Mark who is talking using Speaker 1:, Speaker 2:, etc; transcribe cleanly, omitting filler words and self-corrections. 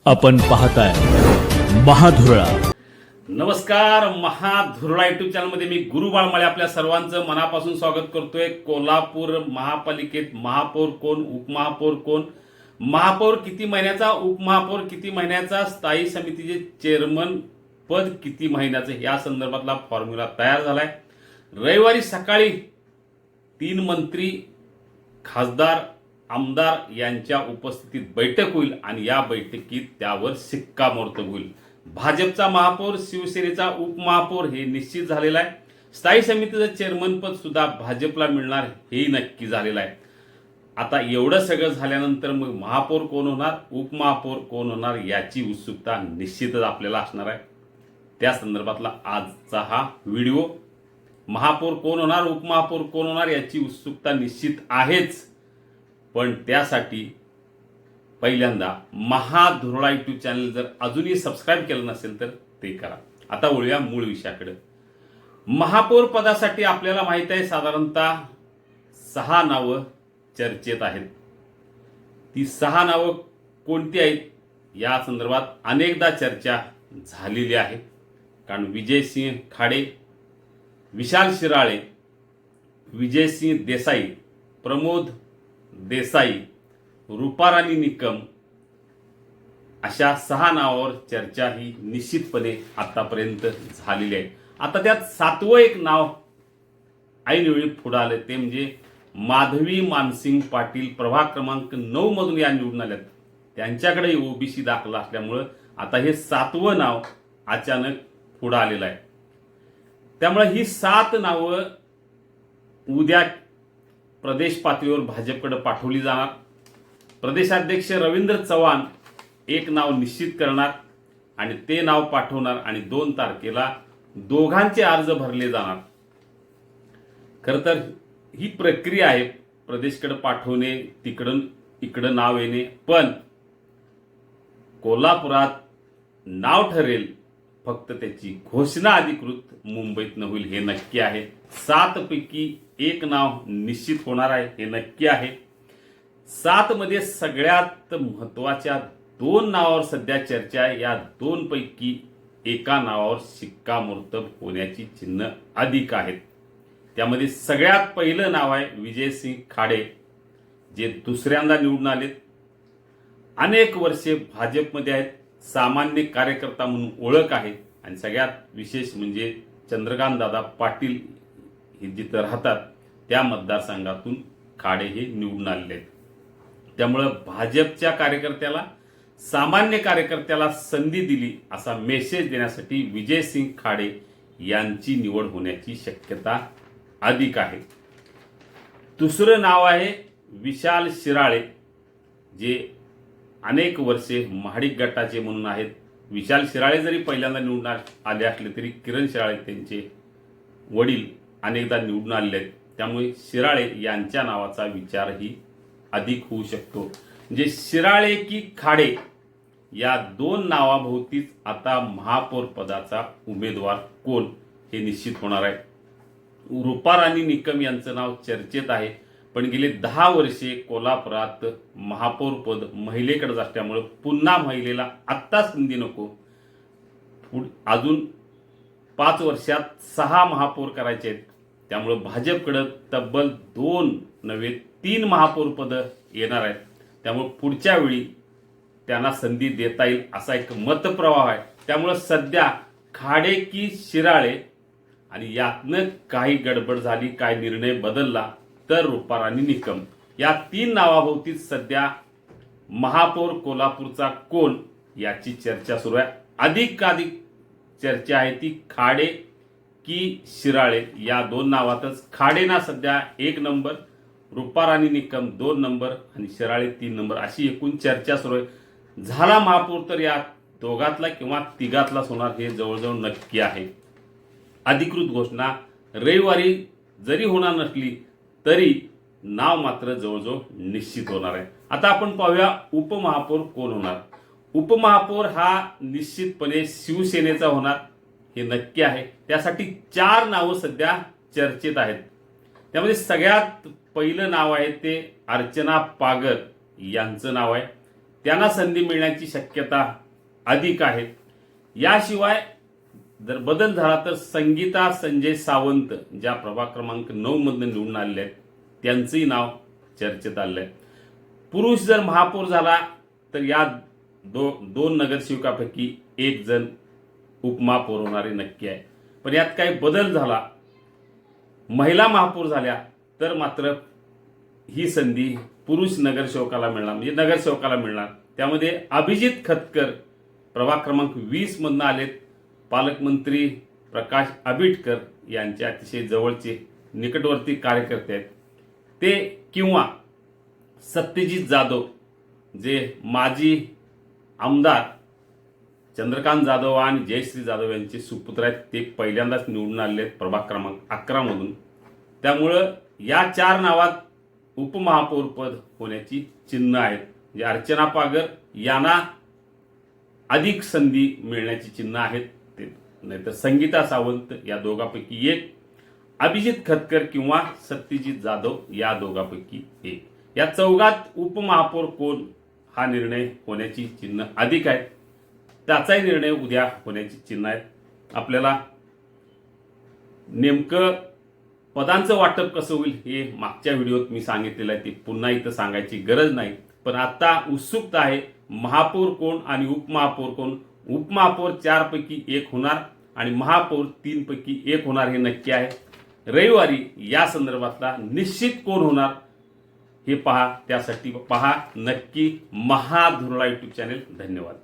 Speaker 1: आपण पाहताय महाधुरळा.
Speaker 2: नमस्कार. महाधुरळा युट्यूब चॅनलमध्ये मी गुरु बाळमाळे आपल्या सर्वांचं मनापासून स्वागत करतोय. कोल्हापूर महापालिकेत महापौर कोण, उपमहापौर कोण, महापौर किती महिन्याचा, उपमहापौर किती महिन्याचा, स्थायी समितीचे चेअरमन पद किती महिन्याचं, या संदर्भातला फॉर्म्युला तयार झालाय. रविवारी सकाळी 3 मंत्री, खासदार, आमदार यांच्या उपस्थितीत बैठक होईल आणि या बैठकीत त्यावर शिक्कामोर्तब होईल. भाजपचा महापौर, शिवसेनेचा उपमहापौर हे निश्चित झालेलं आहे. स्थायी समितीचं चेअरमन पद सुद्धा भाजपला मिळणार हेही नक्की झालेलं आहे. आता एवढं सगळं झाल्यानंतर मग महापौर कोण होणार, उपमहापौर कोण होणार याची उत्सुकता निश्चितच आपल्याला असणार आहे. त्या संदर्भातला आजचा हा व्हिडिओ. महापौर कोण होणार, उपमहापौर कोण होणार याची उत्सुकता निश्चित आहेच, पण त्यासाठी पहिल्यांदा महाधुरळा युट्यूब चॅनल जर अजूनही सबस्क्राईब केलं नसेल तर ते करा. आता वळूया मूळ विषयाकडे. महापौर पदासाठी आपल्याला माहित आहे साधारणतः 6 नावं चर्चेत आहेत. ती 6 नावं कोणती आहेत या संदर्भात अनेकदा चर्चा झालेली आहे. कारण विजयसिंह खाडे, विशाल शिराळे, विजयसिंह देसाई, प्रमोद देसाई, रूपाराणी निकम अशा 6 नावावर चर्चा ही निश्चितपणे आतापर्यंत झालेली आहे. आता त्यात 7वं एक नाव ऐनवेळी पुढे आलं, ते म्हणजे माधवी मानसिंग पाटील. प्रभाग क्रमांक 9 मधून या निवडून आल्यात. त्यांच्याकडे ओबीसी दाखला असल्यामुळं आता हे 7वं नाव अचानक पुढे आलेलं आहे. त्यामुळे ही 7 नावं उद्या प्रदेश पातळीवर भाजपकडे पाठवली जाणार. प्रदेशाध्यक्ष रवींद्र चव्हाण एक नाव निश्चित करणार आणि ते नाव पाठवणार आणि 2 तारखेला दोघांचे अर्ज भरले जाणार. खरं तर ही प्रक्रिया आहे, प्रदेशकडे पाठवणे, तिकडून इकडं नाव येणे. पण कोल्हापुरात नाव ठरेल, फक्त त्याची घोषणा अधिकृत मुंबईतनं होईल हे नक्की आहे. 7 पैकी एक नाव निश्चित होणार आहे हे नक्की आहे. 7 मध्ये सगळ्यात महत्वाच्या 2 नावावर सध्या चर्चा आहे. या 2 पैकी एका नावावर शिक्कामोर्तब होण्याची चिन्ह अधिक आहेत. त्यामध्ये सगळ्यात पहिलं नाव आहे विजयसिंह खाडे, जे दुसऱ्यांदा निवडून आलेत. अनेक वर्षे भाजपमध्ये आहेत, सामान्य कार्यकर्ता म्हणून ओळख आहे आणि सगळ्यात विशेष म्हणजे चंद्रकांत दादा पाटील हे जिथं राहतात त्या मतदारसंघातून खाडे हे निवडून आलेले आहेत. त्यामुळं भाजपच्या कार्यकर्त्याला, सामान्य कार्यकर्त्याला संधी दिली असा मेसेज देण्यासाठी विजयसिंह खाडे यांची निवड होण्याची शक्यता अधिक आहे. दुसरं नाव आहे विशाल शिराळे, जे अनेक वर्षे महाडिक गटाचे म्हणून आहेत. विशाल शिराळे जरी पहिल्यांदा निवडून आले असले तरी किरण शिराळे त्यांचे वडील अनेकदा निवडून आलेले आहेत. त्यामुळे शिराळे यांच्या नावाचा विचारही अधिक होऊ शकतो. म्हणजे शिराळे की खाडे या 2 नावाभोवतीच आता महापौर पदाचा उमेदवार कोण हे निश्चित होणार आहे. रूपाराणी निकम यांचं नाव चर्चेत आहे, पण गेले 10 वर्षे कोल्हापुरात महापौर पद महिलेकडेच असल्यामुळे पुन्हा महिलेला आत्ता संधी नको, अजून 5 वर्षात 6 महापौर करायचे आहेत. त्यामुळे भाजपकडे तब्बल 2 नव्हे 3 महापौर पद येणार आहेत. त्यामुळे पुढच्या वेळी त्यांना संधी देता येईल असा एक मतप्रवाह आहे. त्यामुळे सध्या खाडे की शिराळे, आणि यातनं काही गडबड झाली, काय निर्णय बदलला तर रूपाराणी निकम, या 3 नावाभोवतीच सध्या महापौर कोल्हापूरचा कोण याची चर्चा सुरू आहे. अधिक चर्चा आहे ती खाडे की शिराळे या 2 नावातच. खाडेना सध्या 1 नंबर, रूपाराणी निकम 2 नंबर आणि शिराळे 3 नंबर अशी एकूण चर्चा सुरू आहे. झाला महापौर तर या दोघातला किंवा तिघातलाच होणार हे जवळजवळ नक्की आहे. अधिकृत घोषणा रविवारी जरी होणार नसली तरी नाव मात्र जवळजवळ निश्चित होणार आहे. आता आपण पाहूया उपमहापौर कोण होणार. उपमहापौर हा निश्चितपणे शिवसेनेचा होणार हे नक्की आहे. त्यासाठी 4 नावं सध्या चर्चेत आहेत. त्यामध्ये सगळ्यात पहिलं नाव आहे ते अर्चना पागर यांचं नाव आहे. त्यांना संधी मिळण्याची शक्यता अधिक आहे. याशिवाय जर बदल झाला तर संगीता संजय सावंत ज्या प्रभाग क्रमांक 9 मधून निवडून आलेले आहेत त्यांचंही नाव चर्चेत आलेलं आहे. पुरुष जर महापौर झाला तर या दोन नगरसेवकापैकी एक जण उपमहापौर होणारे नक्की आहे. पण यात काही बदल झाला, महिला महापौर झाल्या तर मात्र ही संधी पुरुष नगरसेवकाला मिळणार, म्हणजे नगरसेवकाला मिळणार. त्यामध्ये अभिजित खतकर प्रभाग क्रमांक 20 मधून आलेत. पालकमंत्री प्रकाश आंबेडकर यांचे अतिशय जवळचे निकटवर्ती कार्यकर्ते आहेत ते, किंवा सत्यजित जाधव जे माजी आमदार चंद्रकांत जाधव आणि जयश्री जाधव यांचे सुपुत्र आहेत, ते पहिल्यांदाच निवडून आलेले आहेत प्रभाग क्रमांक 11 मधून. त्यामुळं या 4 नावात उपमहापौर पद होण्याची चिन्ह आहेत. म्हणजे अर्चना पागर यांना अधिक संधी मिळण्याची चिन्ह आहेत, नाहीतर संगीता सावंत या दोघांपैकी एक, अभिजित खतकर किंवा सत्यजित जाधव या दोघांपैकी एक. या चौघात उपमहापौर कोण हा निर्णय होण्याची चिन्ह अधिक आहेत. त्याचाही निर्णय उद्या होण्याची चिन्ह आहेत. आपल्याला नेमकं पदांचं वाटप कसं होईल हे मागच्या व्हिडिओत मी सांगितलेलं आहे, ते पुन्हा इथं सांगायची गरज नाही. पण आता उत्सुकता आहे महापौर कोण आणि उपमहापौर कोण. उपमहापौर 4 पैकी 1 होणार आणि महापौर 3 पैकी 1 होणार हे नक्की आहे. रविवारी या संदर्भातला निश्चित कोण होणार हे पहा. त्यासाठी पहा नक्की महाधुरळा YouTube चॅनेल. धन्यवाद.